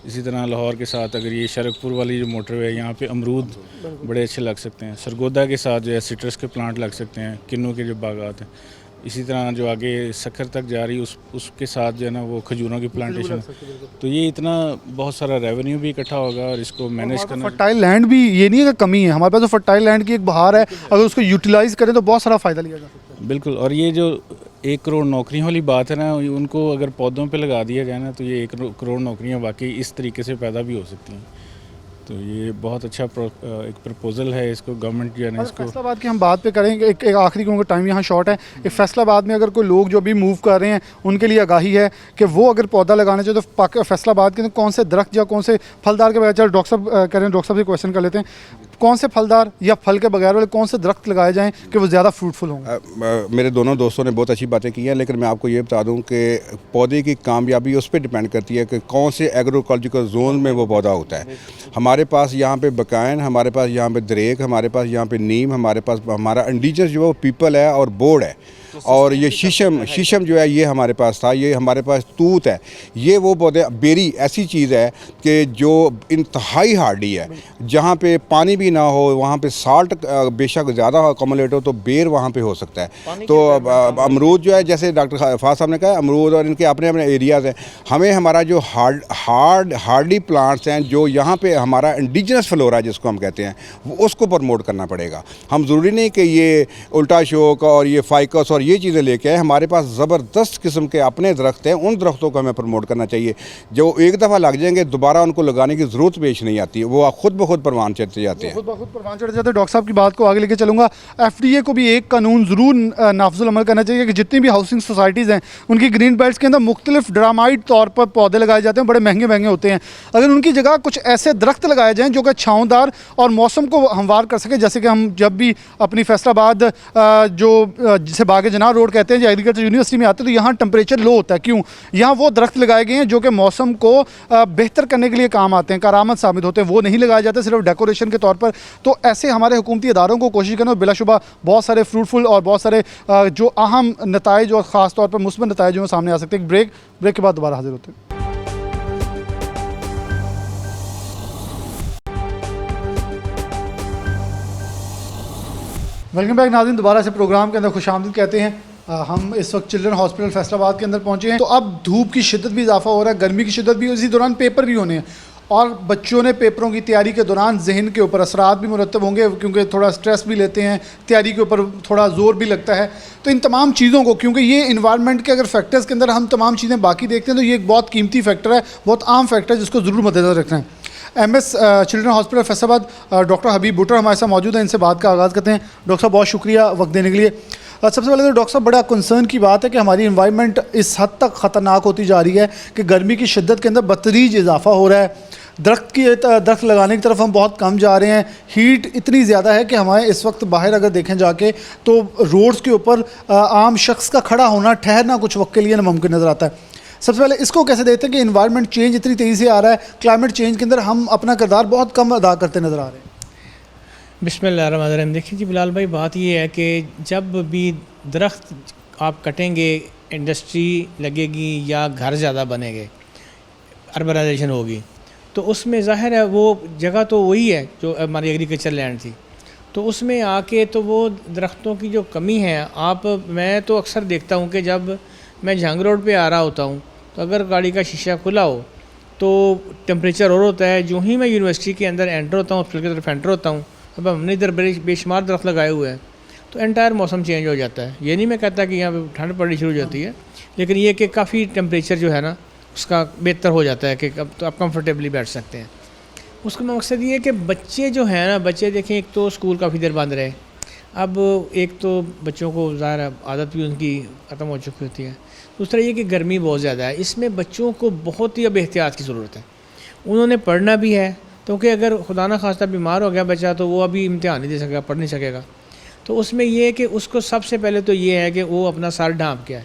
इसी तरह लाहौर के साथ अगर ये शरकपुर वाली जो मोटरवे है यहाँ पे अमरूद बड़े अच्छे लग सकते हैं, सरगोदा के साथ जो है सिट्रस के प्लांट लग सकते हैं, किन्नू के जो बागात हैं। इसी तरह जो आगे सखर तक जा रही उसके साथ जो है ना वो खजूरों की प्लांटेशन, तो ये इतना बहुत सारा रेवेन्यू भी इकट्ठा होगा और इसको मैनेज करना। फर्टाइल लैंड भी ये नहीं है कि कमी है, हमारे पास तो फर्टाइल लैंड की एक बहार है, अगर उसको यूटिलाइज़ करें तो बहुत सारा फ़ायदा लिया जा सकता है। बिल्कुल, और ये जो 1 करोड़ नौकरियों वाली बात है ना, उनको अगर पौधों पे लगा दिया जाए ना तो ये 1 करोड़ नौकरियाँ वाकई इस तरीके से पैदा भी हो सकती हैं। तो ये बहुत अच्छा एक प्रपोजल है, इसको गवर्नमेंट जो है ना इसको। फैसलाबाद की हम बात पे करेंगे, एक आखिरी क्योंकि टाइम यहाँ शॉर्ट है, एक फैसलाबाद में अगर कोई लोग जो भी मूव कर रहे हैं उनके लिए आगाही है कि वो अगर पौधा लगाना चाहिए तो फैसलाबाद के कौन से दरख्त या कौन से फलदार के बगैर, चलो डॉक्टर साहब कह रहे हैं, डॉक्टर साहब से क्वेश्चन कर लेते हैं, कौन से फलदार या फल के बगैर वाले कौन से दरख्त लगाए जाएँ कि वो ज़्यादा फ्रूटफुल होंगे। मेरे दोनों दोस्तों ने बहुत अच्छी बातें की हैं, लेकिन मैं आपको ये बता दूं कि पौधे की कामयाबी उस पर डिपेंड करती है कि कौन से एग्रोइकोलॉजिकल जोन में वो पौधा होता है। हमारे पास यहाँ पे बकायन, हमारे पास यहाँ पे दरेक, हमारे पास यहाँ पे नीम, हमारे पास हमारा इंडिजिनस जो है पीपल है और बोर्ड है, और ये शीशम जो है ये हमारे पास था, ये हमारे पास तूत है। ये वो पौधे, बेरी ऐसी चीज़ है कि जो इंतहाई हार्डी है, जहाँ पे पानी भी ना हो वहाँ पे साल्ट बेशक ज़्यादा अकोमोलेट हो तो बेर वहाँ पे हो सकता है। तो अमरूद जो है, जैसे डॉक्टर फाज साहब ने कहा, अमरूद और इनके अपने अपने एरियाज़ हैं। हमें हमारा जो हार्डी प्लांट्स हैं, जो यहाँ पे हमारा इंडिजिनस फ्लोरा जिसको हम कहते हैं, वो उसको प्रमोट करना पड़ेगा। हम ज़रूरी नहीं कि ये उल्टा शोक और ये फाइकस और ये चीज़ें लेके आए। हमारे पास ज़बरदस्त किस्म के अपने दरख्त हैं, उन दरख्तों को हमें प्रमोट करना चाहिए। जो एक दफ़ा लग जाएंगे दोबारा उनको लगाने की ज़रूरत पेश नहीं आती है, वो खुद ब खुद परवान चढ़ते जाते हैं। डॉक्टर साहब की बात को आगे लेके चलूँगा। FDA को भी एक कानून ज़रूर नाफजुल अमल करना चाहिए कि जितनी भी हाउसिंग सोसाइटीज़ हैं उनकी ग्रीन बेल्ट्स के अंदर मुख्तलिफ ड्रामाइड तौर पर पौधे लगाए जाते हैं, बड़े महंगे महंगे होते हैं। अगर उनकी जगह कुछ ऐसे दरख्त लगाए जाएँ जो कि छाँवदार और मौसम को हमवार कर सके, जैसे कि हम जब भी अपनी फैसलाबाद जो जिसे बाग जनाब रोड कहते हैं, जो एग्रीकल्चर यूनिवर्सिटी में आते हैं, तो यहाँ टेम्परेचर लो होता है। क्यों? यहाँ वो दरख्त लगाए गए हैं जो कि मौसम को बेहतर करने के लिए काम आते हैं, कारामद साबित होते हैं। वो नहीं लगाए जाते सिर्फ डेकोरेशन के तौर पर। तो ऐसे हमारे हुकूमती इदारों को कोशिश करना, बिलाशुबा बहुत सारे फ्रूटफुल और बहुत सारे जो अहम नताइज और ख़ास तौर पर मुस्बत नताइज जो सामने आ सकते हैं। ब्रेक के बाद दोबारा हाजिर होते हैं। वेलकम बैक नाज़रीन, दोबारा से प्रोग्राम के अंदर खुशामदीद कहते हैं। हम इस वक्त चिल्ड्रन हॉस्पिटल फैसलाबाद के अंदर पहुंचे हैं। तो अब धूप की शिद्दत भी इजाफा हो रहा है, गर्मी की शिद्दत भी, इसी दौरान पेपर भी होने हैं और बच्चों ने पेपरों की तैयारी के दौरान जहन के ऊपर असरात भी मुरतब होंगे, क्योंकि थोड़ा स्ट्रेस भी लेते हैं, तैयारी के ऊपर थोड़ा जोर भी लगता है। तो इन तमाम चीज़ों को, क्योंकि ये इन्वायरमेंट के अगर फैक्टर्स के अंदर हम तमाम चीज़ें बाकी देखते हैं तो ये एक बहुत कीमती फैक्टर है, बहुत आम फैक्टर है जिसको ज़रूर मद्देनज़र रखना है। MS children hospital Faisalabad doctor Habib Bhuttar हमारे साथ मौजूद हैं। इनसे बात का आगाज़ करते हैं। डॉक्टर साहब बहुत शुक्रिया वक्त देने के लिए। सबसे पहले तो डॉक्टर साहब, बड़ा कंसर्न की बात है कि हमारी इन्वायरमेंट इस हद तक ख़तरनाक होती जा रही है कि गर्मी की शिद्दत के अंदर बतदरीज इजाफा हो रहा है। दरख्त लगाने की तरफ हम बहुत कम जा रहे हैं। हीट इतनी ज़्यादा है कि हमारे इस वक्त बाहर अगर देखें जाके तो रोड्स के ऊपर आम शख्स का खड़ा होना, ठहरना कुछ वक्त के लिए नामुमकिन नज़र आता है। सबसे पहले इसको कैसे देखते हैं कि इन्वायरमेंट चेंज इतनी तेज़ी से आ रहा है, क्लाइमेट चेंज के अंदर हम अपना किरदार बहुत कम अदा करते नज़र आ रहे हैं? बिस्मिल्लाहिर्रहमानिर्रहीम। देखिए जी बिलाल भाई, बात ये है कि जब भी दरख्त आप कटेंगे, इंडस्ट्री लगेगी या घर ज़्यादा बनेंगे, अर्बनाइजेशन होगी, तो उसमें ज़ाहिर है वो जगह तो वही है जो हमारी एग्रीकल्चर लैंड थी, तो उसमें आके तो वो दरख्तों की जो कमी है, मैं तो अक्सर देखता हूँ कि जब मैं जहांग रोड पे आ रहा होता हूँ तो अगर गाड़ी का शीशा खुला हो तो टेम्परेचर और होता है। जो ही मैं यूनिवर्सिटी के अंदर एंटर होता हूँ, हॉस्पिटल की तरफ एंटर होता हूँ, अब हमने इधर बेशुमार दरख्त लगाए हुए हैं, तो एंटायर मौसम चेंज हो जाता है। ये नहीं मैं कहता कि यहाँ पे ठंड पड़नी शुरू हो जाती है, लेकिन ये कि काफ़ी टेम्परेचर जो है ना उसका बेहतर हो जाता है कि अब तो आप कंफर्टेबली बैठ सकते हैं। उसका मकसद ये है कि बच्चे जो हैं ना, बच्चे देखें, एक तो स्कूल काफ़ी देर बंद रहे, अब एक तो बच्चों को ज़ाहिर आदत भी उनकी ख़त्म हो चुकी होती है। दूसरा ये कि गर्मी बहुत ज़्यादा है, इसमें बच्चों को बहुत ही अब एहतियात की ज़रूरत है। उन्होंने पढ़ना भी है, क्योंकि अगर खुदा ना खास्ता बीमार हो गया बच्चा तो वो अभी इम्तिहान नहीं दे सकेगा, पढ़ नहीं सकेगा। तो उसमें ये है कि उसको सबसे पहले तो ये है कि वो अपना सर ढाँप के आए,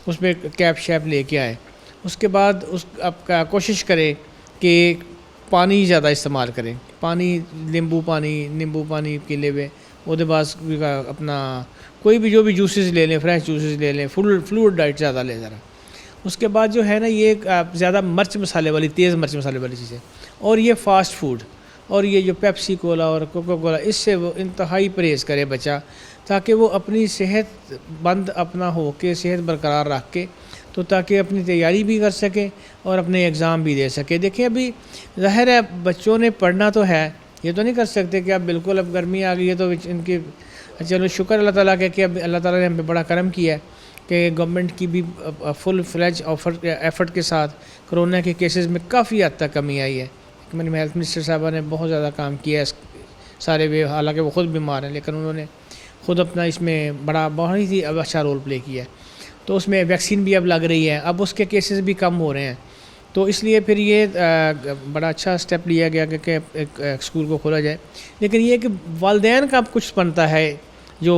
उस पर कैप शैप लेके आए। उसके बाद आप कोशिश करें कि पानी ज़्यादा इस्तेमाल करें, पानी नींबू पानी पी ले। उसके बाद अपना कोई भी जो भी जूसेस ले लें, फ्रेश जूसेस ले लें, फ्लूइड डाइट ज़्यादा ले ज़रा। उसके बाद जो है ना, ये ज़्यादा मिर्च मसाले वाली, तेज़ मिर्च मसाले वाली चीज़ें, और ये फ़ास्ट फूड और ये जो पेप्सी कोला और कोका कोला, इससे वो इंतहाई परहेज़ करे बच्चा, ताकि वो अपनी सेहत बंद अपना हो के सेहत बरकरार रख के, तो ताकि अपनी तैयारी भी कर सके और अपने एग्ज़ाम भी दे सके। देखिए अभी ज़ाहिर है बच्चों ने पढ़ना तो है, ये तो नहीं कर सकते कि अब बिल्कुल अब गर्मी आ गई है तो इनकी, चलो शुक्र अल्लाह ताला के कि अब अल्लाह ताला ने हम पे बड़ा करम किया है कि गवर्नमेंट की भी फुल फ्लेज एफर्ट के साथ कोरोना के केसेस में काफ़ी हद तक कमी आई है। मेरी हेल्थ मिनिस्टर साहबा ने बहुत ज़्यादा काम किया है सारे वे, हालांकि वो ख़ुद बीमार हैं, लेकिन उन्होंने ख़ुद अपना इसमें बहुत ही अच्छा रोल प्ले किया है। तो उसमें वैक्सीन भी अब लग रही है, अब उसके केसेस भी कम हो रहे हैं। तो इसलिए फिर ये बड़ा अच्छा स्टेप लिया गया कि एक स्कूल को खोला जाए। लेकिन ये कि वालिदैन का अब कुछ बनता है, जो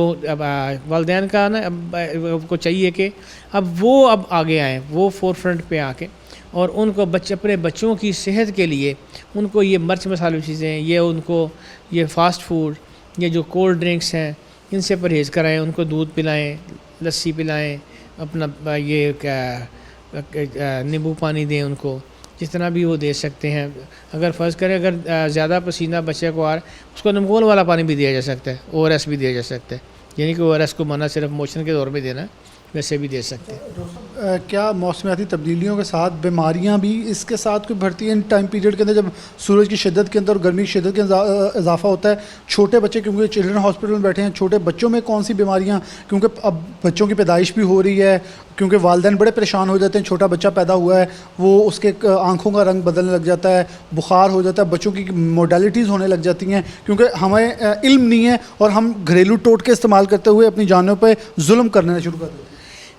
वालिदैन का ना अब को चाहिए कि अब वो अब आगे आएँ, वो फोर फ्रंट पे आके, और उनको अपने बच्चों की सेहत के लिए उनको ये मिर्च मसाले चीज़ें, ये उनको ये फ़ास्ट फूड, ये जो कोल्ड ड्रिंक्स हैं, इनसे परहेज़ कराएँ, उनको दूध पिलाएँ, लस्सी पिलाएँ, अपना ये क्या नींबू पानी दें उनको, जिस तरह भी वो दे सकते हैं। अगर फ़र्ज़ करें अगर ज़्यादा पसीना बच्चे को आ रहा है, उसको नमकोल वाला पानी भी दिया जा सकता है, ORS भी दिया जा सकता है। यानी कि ORS को मना सिर्फ मोशन के दौर में देना है, वैसे भी दे सकते हैं। क्या मौसमियाती तब्दीलियों के साथ बीमारियां भी इसके साथ कोई बढ़ती हैं इन टाइम पीरियड के अंदर, जब सूरज की शिद्दत के अंदर और गर्मी की शिद्दत के अंदर इजाफा होता है? छोटे बच्चे, क्योंकि चिल्ड्रन हॉस्पिटल में बैठे हैं, छोटे बच्चों में कौन सी बीमारियां, क्योंकि अब बच्चों की पैदाइश भी हो रही है, क्योंकि वालिदैन बड़े परेशान हो जाते हैं, छोटा बच्चा पैदा हुआ है, वो उसके आँखों का रंग बदलने लग जाता है, बुखार हो जाता है, बच्चों की मोडालिटीज़ होने लग जाती हैं, क्योंकि हमें इल्म नहीं है और हम घरेलू टोटके इस्तेमाल करते हुए अपनी जानों पर जुल्म करना शुरू कर देते हैं।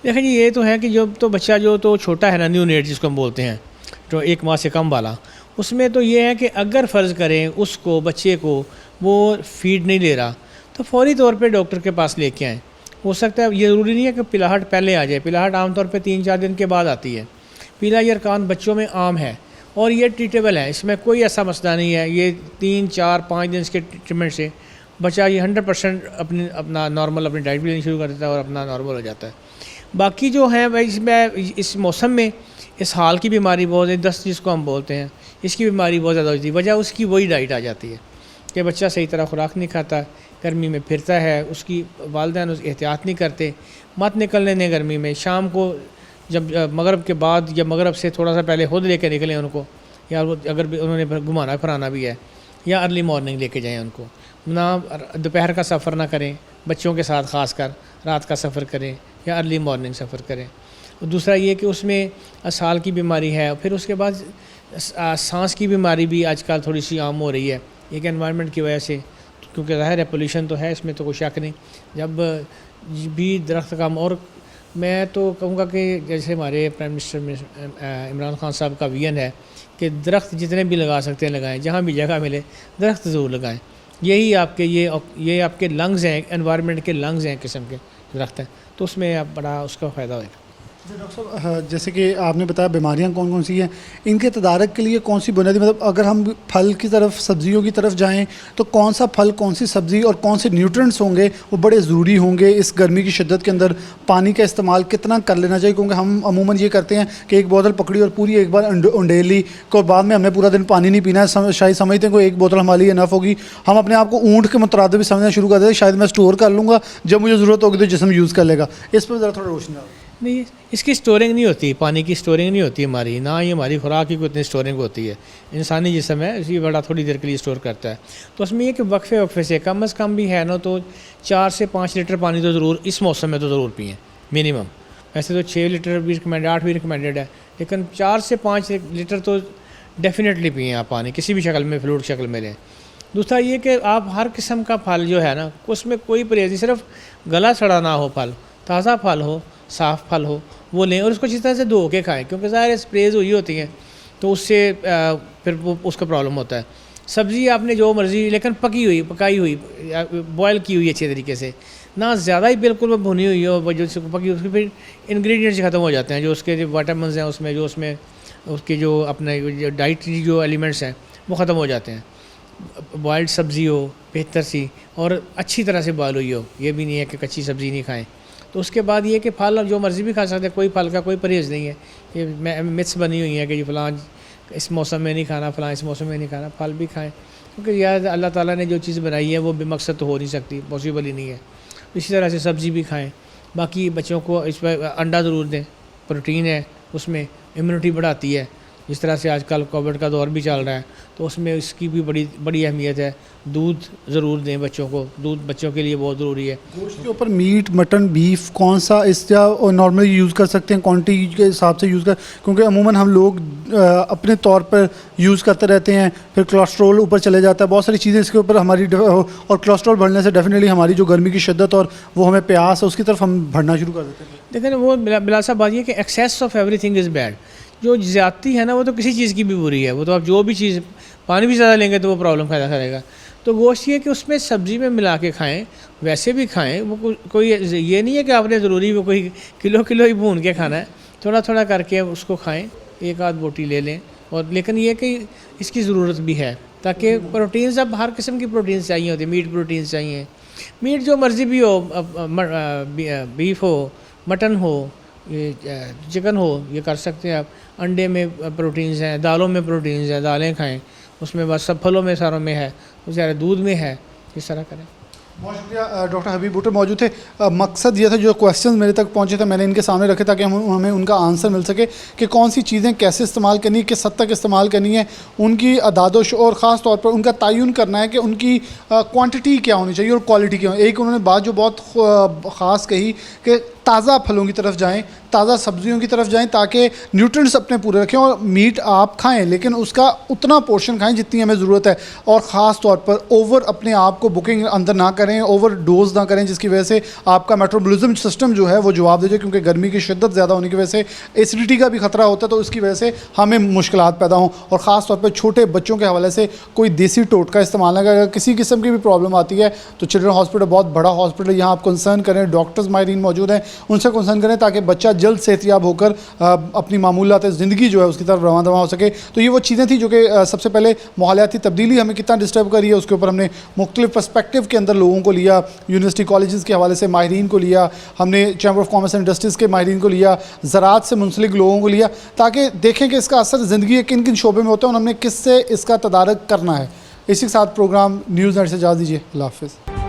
देखिए जी, ये तो है कि जब तो बच्चा जो तो छोटा है ना, न्यू नेट जिसको हम बोलते हैं, तो 1 माह से कम वाला, उसमें तो ये है कि अगर फ़र्ज़ करें उसको बच्चे को वो फीड नहीं ले रहा, तो फौरी तौर पे डॉक्टर के पास लेके आएँ। हो सकता है, ये ज़रूरी नहीं है कि पिलाहट पहले आ जाए, पिलाहट आमतौर पे 3-4 दिन के बाद आती है। पीला यरकान बच्चों में आम है और ये ट्रीटेबल है, इसमें कोई ऐसा मसला नहीं है। ये 3-4-5 दिन के ट्रीटमेंट से बच्चा ये 100% अपना नॉर्मल अपनी डाइट भी लेनी शुरू कर देता है और अपना नॉर्मल हो जाता है। बाकी जो है भाई इसमें इस मौसम में इस हाल की बीमारी बहुत है, दस्त जिसको हम बोलते हैं, इसकी बीमारी बहुत ज़्यादा होती है। वजह उसकी वही डाइट आ जाती है कि बच्चा सही तरह खुराक नहीं खाता, गर्मी में फिरता है, उसकी वालिदैन एहतियात नहीं करते, मत निकलने दें गर्मी में। शाम को जब मगरब के बाद या मगरब से थोड़ा सा पहले खुद लेके निकलें उनको, या वो अगर उन्होंने घुमाना फिराना भी है, या अर्ली मॉर्निंग लेके जाएं उनको। ना दोपहर का सफ़र ना करें बच्चों के साथ, ख़ास कर रात का सफ़र करें या अर्ली मॉर्निंग सफ़र करें। और दूसरा ये कि उसमें असाल की बीमारी है, फिर उसके बाद सांस की बीमारी भी आजकल थोड़ी सी आम हो रही है, एक एनवायरनमेंट की वजह से, क्योंकि ज़ाहिर है पोल्यूशन तो है, इसमें तो कोई शक नहीं। जब भी दरख्त कम, और मैं तो कहूँगा कि जैसे हमारे प्राइम मिनिस्टर इमरान खान साहब का विजन है कि दरख्त जितने भी लगा सकते हैं लगाएं, जहाँ भी जगह मिले दरख्त ज़रूर लगाएं। यही आपके ये आपके लंग्स हैं, एनवायरनमेंट के लंग्स हैं, किस्म के दरख्त हैं, तो उसमें आप बड़ा उसका फ़ायदा होगा। डॉक्टर साहब, जैसे कि आपने बताया बीमारियां कौन कौन सी हैं, इनके तदारक के लिए कौन सी बुनियादी, मतलब अगर हम फल की तरफ, सब्जियों की तरफ जाएं तो कौन सा फल, कौन सी सब्ज़ी और कौन से न्यूट्रिएंट्स होंगे वो बड़े ज़रूरी होंगे इस गर्मी की शिद्दत के अंदर? पानी का इस्तेमाल कितना कर लेना चाहिए? क्योंकि हम अमूमन ये करते हैं कि एक बोतल पकड़ी और पूरी एक बार उंडेल ली, को बाद में हमने पूरा दिन पानी नहीं पीना है, शायद समझते हैं कोई एक बोतल हमारी इनफ होगी। हम अपने आप को ऊँट के मुतरादिफ भी समझना शुरू कर देते हैं, शायद मैं स्टोर कर लूँगा, जब मुझे ज़रूरत होगी तो जिस्म यूज़ कर लेगा। इस पर ज़रा थोड़ा रोशनी डालो। नहीं, इसकी स्टोरिंग नहीं होती, पानी की स्टोरिंग नहीं होती हमारी, ना ही हमारी खुराक की कोई इतनी स्टोरिंग होती है। इंसानी जिस्म है, इसी बड़ा थोड़ी देर के लिए स्टोर करता है। तो उसमें ये कि वक्फे से कम से कम भी है ना, तो 4 से 5 लीटर पानी तो ज़रूर इस मौसम में तो ज़रूर पिएँ मिनिमम। वैसे तो 6 लीटर भी रिकमेंडेड, 8 भी रिकमेंडेड है, लेकिन 4 से 5 लीटर तो डेफिनेटली पिएँ आप पानी, किसी भी शक्ल में, फ्लूइड शक्ल में लें। दूसरा ये कि आप हर किस्म का फल जो है ना, उसमें कोई परहेज़ नहीं, सिर्फ गला सड़ा ना हो फल, ताज़ा फल हो, साफ़ फल हो, वो लें और उसको अच्छी तरह से धो के खाएं, क्योंकि ज़ाहिर स्प्रेज हुई होती हैं तो उससे फिर वो उसका प्रॉब्लम होता है। सब्ज़ी आपने जो मर्ज़ी, लेकिन पकाई हुई, बॉयल की हुई अच्छे तरीके से, ना ज़्यादा ही बिल्कुल भुनी हुई हो, जो पकी, उसके फिर इंग्रेडिएंट्स ख़त्म हो जाते हैं, जो उसके जो विटामिन्स हैं उसमें, जो उसमें उसके जो अपने डाइटरी जो एलिमेंट्स हैं वो ख़त्म हो जाते हैं। बॉयल्ड सब्ज़ी हो बेहतर सी, और अच्छी तरह से बॉयल हुई हो, ये भी नहीं है कि कच्ची सब्ज़ी नहीं खाएं। तो उसके बाद ये कि फल जो मर्ज़ी भी खा सकते हैं, कोई फल का कोई परहेज़ नहीं है। ये मिथ्स बनी हुई है कि ये फ़लाँ इस मौसम में नहीं खाना, फ़लाँ इस मौसम में नहीं खाना, फल भी खाएं, क्योंकि यार अल्लाह ताला ने जो चीज़ बनाई है वो बेमकसद तो हो नहीं सकती, पॉसिबल ही नहीं है। इसी तरह से सब्ज़ी भी खाएं। बाकी बच्चों को इस पर अंडा ज़रूर दें, प्रोटीन है उसमें, इम्यूनिटी बढ़ाती है। जिस तरह से आजकल कोविड का दौर भी चल रहा है, तो उसमें इसकी भी बड़ी अहमियत है। दूध ज़रूर दें बच्चों को, दूध बच्चों के लिए बहुत ज़रूरी है। गोश्त के ऊपर मीट, मटन, बीफ कौन सा इसका नॉर्मली यूज़ कर सकते हैं, क्वांटिटी के हिसाब से यूज़ कर, क्योंकि अमूमन हम लोग अपने तौर पर यूज़ करते रहते हैं, फिर कोलेस्ट्रॉल ऊपर चले जाता है, बहुत सारी चीज़ें इसके ऊपर हमारी, और कोलेस्ट्रॉल बढ़ने से डेफिनेटली हमारी जो गर्मी की शिद्दत और वो हमें प्यास है उसकी तरफ हम बढ़ना शुरू कर देते हैं। लेकिन वो बिलाल साहब बात ये कि excess of everything is bad. जो ज़्यादती है ना वो तो किसी चीज़ की भी बुरी है। वो तो आप जो भी चीज़, पानी भी ज़्यादा लेंगे तो वो प्रॉब्लम पैदा करेगा। तो गोश्त ये कि उसमें सब्ज़ी में मिला के खाएं, वैसे भी खाएं। वो कोई ये नहीं है कि आपने ज़रूरी वो कोई किलो ही भून के खाना है, थोड़ा थोड़ा करके उसको खाएं, एक आध बोटी ले लें। और लेकिन ये कि इसकी ज़रूरत भी है, ताकि प्रोटीन्स, अब हर किस्म की प्रोटीन्स चाहिए होती है। मीट प्रोटीन्स चाहिए, मीट जो मर्ज़ी भी हो, बीफ हो, मटन हो, ये चिकन हो, ये कर सकते हैं आप। अंडे में प्रोटीन्स हैं, दालों में प्रोटीन्स हैं, दालें खाएं, उसमें बस सब फलों में सारों में है, उस ज़्यादा दूध में है, इस तरह करें। बहुत शुक्रिया। डॉक्टर हबीब भुट्टो मौजूद थे। मकसद ये था, जो क्वेश्चन मेरे तक पहुंचे थे मैंने इनके सामने रखे ताकि हमें उनका आंसर मिल सके कि कौन सी चीज़ें कैसे इस्तेमाल करनी है, किस हद तक इस्तेमाल करनी है, उनकी अदादोश, और ख़ास तौर पर उनका तयन करना है कि उनकी क्वांटिटी क्या होनी चाहिए और क्वालिटी क्या। एक उन्होंने बात जो बहुत ख़ास कही कि ताज़ा फलों की तरफ जाएं, ताज़ा सब्जियों की तरफ जाएं, ताकि न्यूट्रिएंट्स अपने पूरे रखें। और मीट आप खाएं लेकिन उसका उतना पोर्शन खाएं जितनी हमें ज़रूरत है, और ख़ास तौर पर ओवर अपने आप को बुकिंग अंदर ना करें, ओवर डोज ना करें, जिसकी वजह से आपका मेटाबॉलिज्म सिस्टम जो है वो जवाब दे जाए, क्योंकि गर्मी की शिद्दत ज़्यादा होने की वजह से एसिडिटी का भी खतरा होता है, तो इसकी वजह से हमें मुश्किलात पैदा हों। और ख़ास तौर पर छोटे बच्चों के हवाले से कोई देसी टोटका इस्तेमाल ना करें। अगर किसी किस्म की भी प्रॉब्लम आती है तो चिल्ड्रन हॉस्पिटल बहुत बड़ा हॉस्पिटल है, यहाँ आप कंसर्न करें, डॉक्टर्स माहिरीन मौजूद हैं, उनसे कंसर्न करें ताकि बच्चा जल्द सेहतियाब होकर अपनी मामूलात ज़िंदगी जो है उसकी तरफ रवां दवा हो सके। तो ये वो चीज़ें थी जो कि सबसे पहले माहौलियाती तब्दीली हमें कितना डिस्टर्ब करी है, उसके ऊपर हमने मुख्तलिफ पर्सपेक्टिव के अंदर लोगों को लिया, यूनिवर्सिटी कॉलेजेस के हवाले से माहिरीन को लिया, हमने chamber of commerce and industries के माहिरीन को लिया, ज़राअत से मुंसलिक लोगों को लिया, ताकि देखें कि इसका असर ज़िंदगी के किन किन शोबे में होता है और हमने किससे इसका तदारक करना है। इसी के साथ प्रोग्राम न्यूज़ नेट से इजाज़त दीजिए। अल्लाह हाफ़िज़।